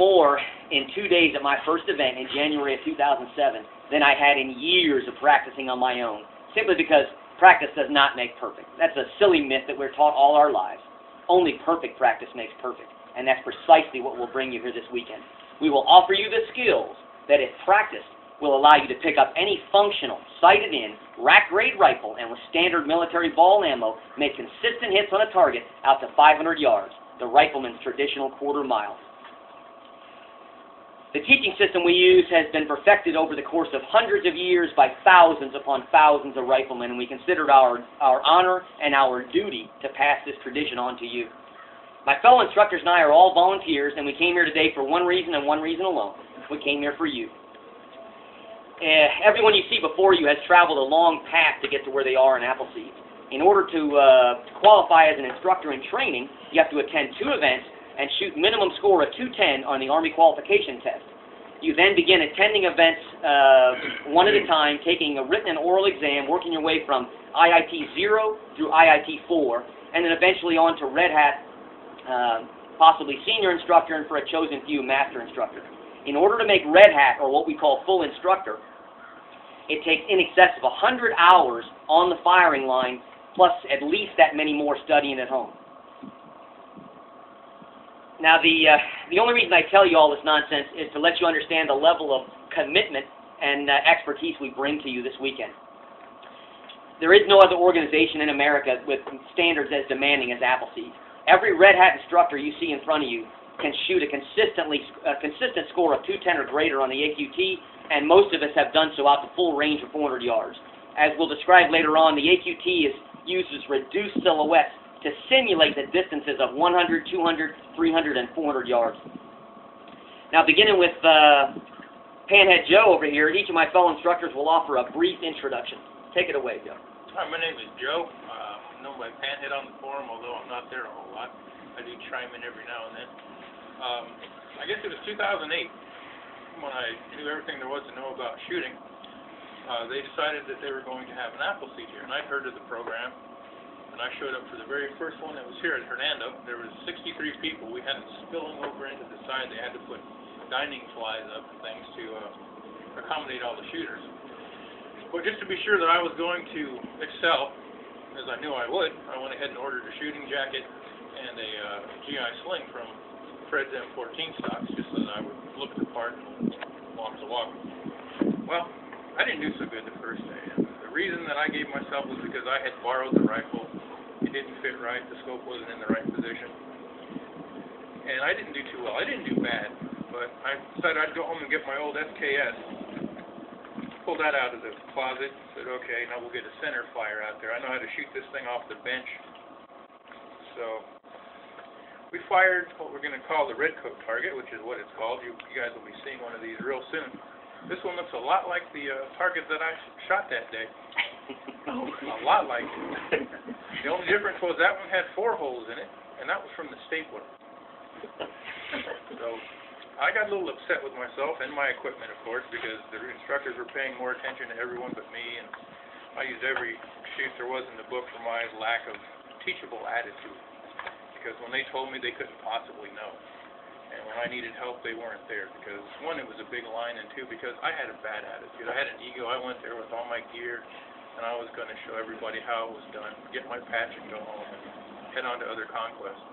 more in 2 days at my first event in January of 2007 than I had in years of practicing on my own, simply because practice does not make perfect. That's a silly myth that we're taught all our lives. Only perfect practice makes perfect, and that's precisely what we'll bring you here this weekend. We will offer you the skills that, if practiced, will allow you to pick up any functional, sighted-in, rack-grade rifle and with standard military ball ammo, make consistent hits on a target out to 500 yards, the rifleman's traditional quarter mile. The teaching system we use has been perfected over the course of hundreds of years by thousands upon thousands of riflemen, and we consider it our honor and our duty to pass this tradition on to you. My fellow instructors and I are all volunteers, and we came here today for one reason and one reason alone. We came here for you. Everyone you see before you has traveled a long path to get to where they are in Appleseed. In order to qualify as an instructor in training, you have to attend 2 events and shoot minimum score of 210 on the Army qualification test. You then begin attending events one at a time, taking a written and oral exam, working your way from IIT 0 through IIT 4, and then eventually on to Red Hat, possibly senior instructor, and for a chosen few, master instructor. In order to make Red Hat, or what we call full instructor, it takes in excess of 100 hours on the firing line, plus at least that many more studying at home. Now, the only reason I tell you all this nonsense is to let you understand the level of commitment and expertise we bring to you this weekend. There is no other organization in America with standards as demanding as Appleseed. Every Red Hat instructor you see in front of you can shoot a consistent score of 210 or greater on the AQT, and most of us have done so out to full range of 400 yards. As we'll describe later on, the AQT uses reduced silhouettes to simulate the distances of 100, 200, 300, and 400 yards. Now, beginning with Panhead Joe over here, each of my fellow instructors will offer a brief introduction. Take it away, Joe. Hi, my name is Joe. I'm known by Panhead on the forum, although I'm not there a whole lot. I do chime in every now and then. I guess it was 2008 when I knew everything there was to know about shooting. They decided that they were going to have an Appleseed here, and I'd heard of the program. And I showed up for the very first one that was here at Hernando. There was 63 people. We had it spilling over into the side. They had to put dining flies up and things to accommodate all the shooters. But just to be sure that I was going to excel, as I knew I would, I went ahead and ordered a shooting jacket and a GI sling from Fred's M14 stocks, just so that I would look the part and walk the walk. Well, I didn't do so good the first day. And the reason that I gave myself was because I had borrowed the rifle. It didn't fit right. The scope wasn't in the right position. And I didn't do too well. I didn't do bad, but I decided I'd go home and get my old SKS. Pulled that out of the closet. Said, okay, now we'll get a center fire out there. I know how to shoot this thing off the bench. So we fired what we're going to call the red coat target, which is what it's called. You guys will be seeing one of these real soon. This one looks a lot like the target that I shot that day. A lot like it. The only difference was that one had 4 holes in it, and that was from the stapler. So I got a little upset with myself and my equipment, of course, because the instructors were paying more attention to everyone but me, and I used every excuse there was in the book for my lack of teachable attitude. Because when they told me, they couldn't possibly know. And when I needed help, they weren't there. Because, 1, it was a big line, and 2, because I had a bad attitude. I had an ego. I went there with all my gear, and I was going to show everybody how it was done, get my patch and go home, and head on to other conquests.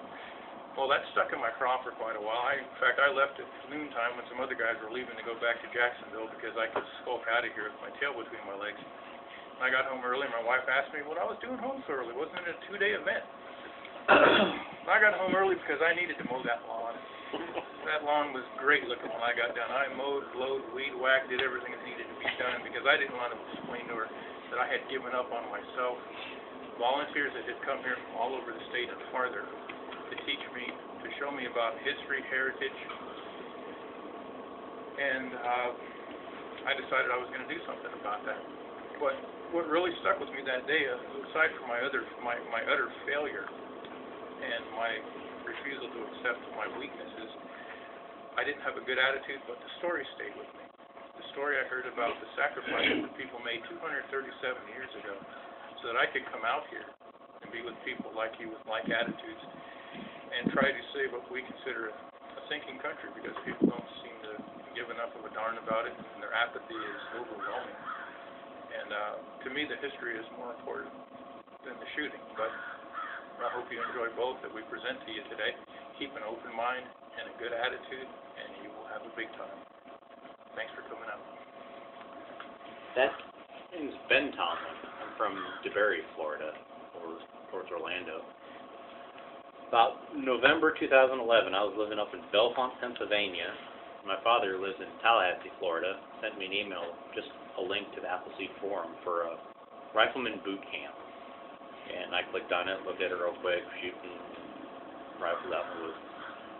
Well, that stuck in my craw for quite a while. In fact, I left at noontime when some other guys were leaving to go back to Jacksonville because I could skulk out of here with my tail between my legs. And I got home early, and my wife asked me what I was doing home so early. Wasn't it a 2-day event? I got home early because I needed to mow that lawn. That lawn was great looking when I got done. I mowed, blowed, weed whacked, did everything that needed to be done because I didn't want to explain to her that I had given up on myself. Volunteers that had come here from all over the state and farther to teach me, to show me about history, heritage, and I decided I was going to do something about that. But what really stuck with me that day, aside from my utter failure and my refusal to accept my weaknesses, I didn't have a good attitude, but the story stayed with me. The story I heard about the sacrifices that people made 237 years ago so that I could come out here and be with people like you with like attitudes and try to say what we consider a sinking country because people don't seem to give enough of a darn about it, and their apathy is overwhelming. And to me, the history is more important than the shooting. But I hope you enjoy both that we present to you today. Keep an open mind and a good attitude, and you will have a big time. Thanks for coming out. That's My name is Ben Tomlin. I'm from DeBerry, Florida, or towards Orlando. About November 2011, I was living up in Bellefonte, Pennsylvania. My father lives in Tallahassee, Florida. Sent me an email, just a link to the Appleseed forum for a rifleman boot camp. And I clicked on it, looked at it real quick, shooting rifles out in the woods.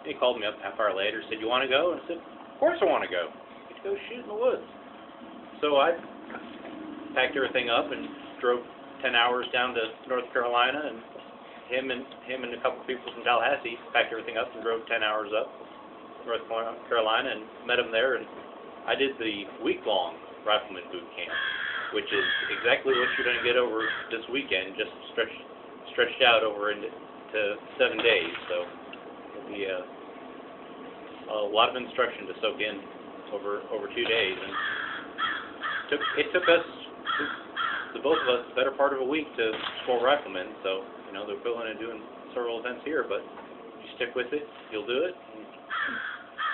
He called me up half hour later, said, "You want to go?" And I said, "Of course I want to go. Let's go shoot in the woods." So I packed everything up and drove 10 hours down to North Carolina, and him and a couple of people from Tallahassee packed everything up and drove 10 hours up North Carolina and met him there. And I did the week-long rifleman boot camp, which is exactly what you're going to get over this weekend, just stretched out over into 7 days. So it'll be a lot of instruction to soak in over 2 days. And it took us, the both of us, the better part of a week to score riflemen. So, you know, they're equivalent of doing several events here, but you stick with it, you'll do it. And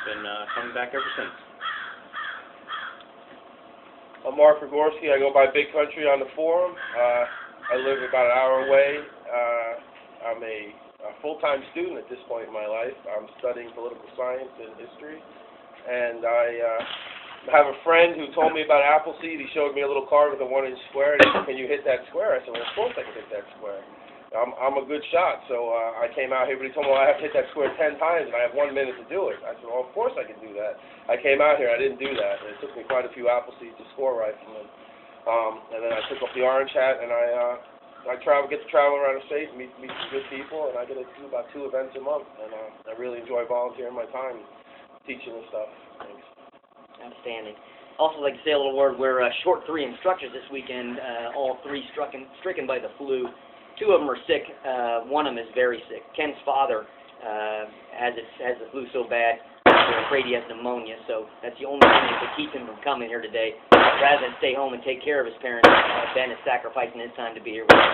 been coming back ever since. I'm Mark Grigorski. I go by Big Country on the forum. I live about an hour away. I'm a full-time student at this point in my life. I'm studying political science and history. And I have a friend who told me about Appleseed. He showed me a little card with a 1-inch square, and he said, "Can you hit that square?" I said, "Well, of course I can hit that square. I'm a good shot." So I came out here, but he told me, "Well, I have to hit that square 10 times, and I have 1 minute to do it." I said, "Well, of course I can do that." I came out here, I didn't do that. And it took me quite a few Appleseed to score riflemen. And then I took off the orange hat, and I get to travel around the state and meet some good people, and I get to do about 2 events a month. And I really enjoy volunteering my time, teaching and stuff. Thanks. Outstanding. Also, like to say a little word. We're short 3 instructors this weekend. All 3 stricken by the flu. 2 of them are sick. One of them is very sick. Ken's father has the flu so bad they're afraid he has pneumonia. So that's the only thing that could keep him from coming here today. Rather than stay home and take care of his parents, Ben is sacrificing his time to be here with us.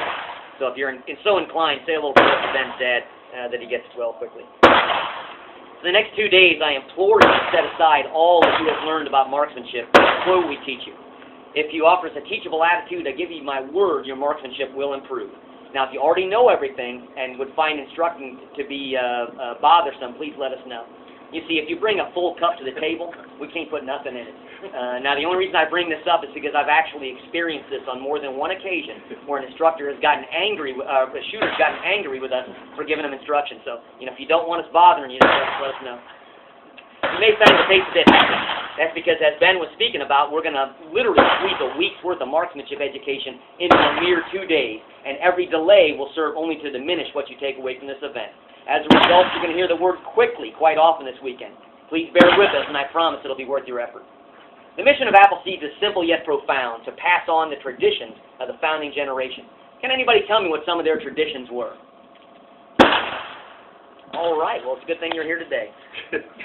So if you're so inclined, say a little prayer for Ben's dad that he gets well quickly. For the next 2 days, I implore you to set aside all that you have learned about marksmanship and employ what we teach you. If you offer us a teachable attitude, I give you my word, your marksmanship will improve. Now, if you already know everything and would find instructing to be bothersome, please let us know. You see, if you bring a full cup to the table, we can't put nothing in it. Now, the only reason I bring this up is because I've actually experienced this on more than one occasion where an instructor has gotten angry, a shooter's gotten angry with us for giving him instructions. So, you know, if you don't want us bothering you, just let us know. You may find the pace a bit hectic. That's because, as Ben was speaking about, we're going to literally squeeze a week's worth of marksmanship education into a mere 2 days, and every delay will serve only to diminish what you take away from this event. As a result, you're going to hear the word quickly quite often this weekend. Please bear with us, and I promise it'll be worth your effort. The mission of Appleseed is simple yet profound, to pass on the traditions of the founding generation. Can anybody tell me what some of their traditions were? All right, well, it's a good thing you're here today.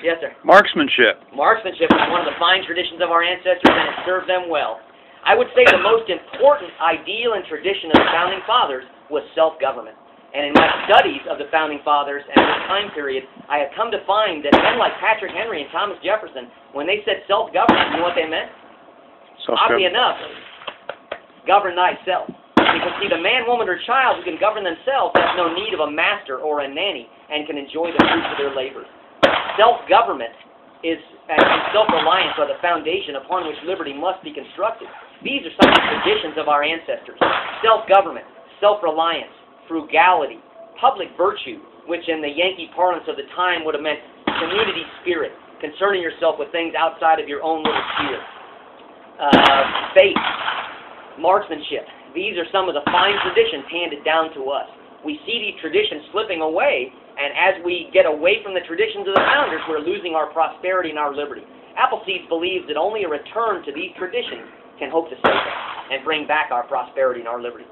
Yes, sir. Marksmanship. Marksmanship is one of the fine traditions of our ancestors, and it served them well. I would say the most important ideal and tradition of the Founding Fathers was self-government. And in my studies of the Founding Fathers and this time period, I have come to find that men like Patrick Henry and Thomas Jefferson, when they said self-government, you know what they meant? Oddly enough, govern thyself. Because, see, the man, woman, or child who can govern themselves has no need of a master or a nanny and can enjoy the fruits of their labors. Self-government and self-reliance are the foundation upon which liberty must be constructed. These are some of the traditions of our ancestors. Self-government, self-reliance, frugality, public virtue, which in the Yankee parlance of the time would have meant community spirit, concerning yourself with things outside of your own little sphere. Faith, marksmanship. These are some of the fine traditions handed down to us. We see these traditions slipping away, and as we get away from the traditions of the founders, we're losing our prosperity and our liberty. Appleseed believes that only a return to these traditions can hope to save us and bring back our prosperity and our liberty.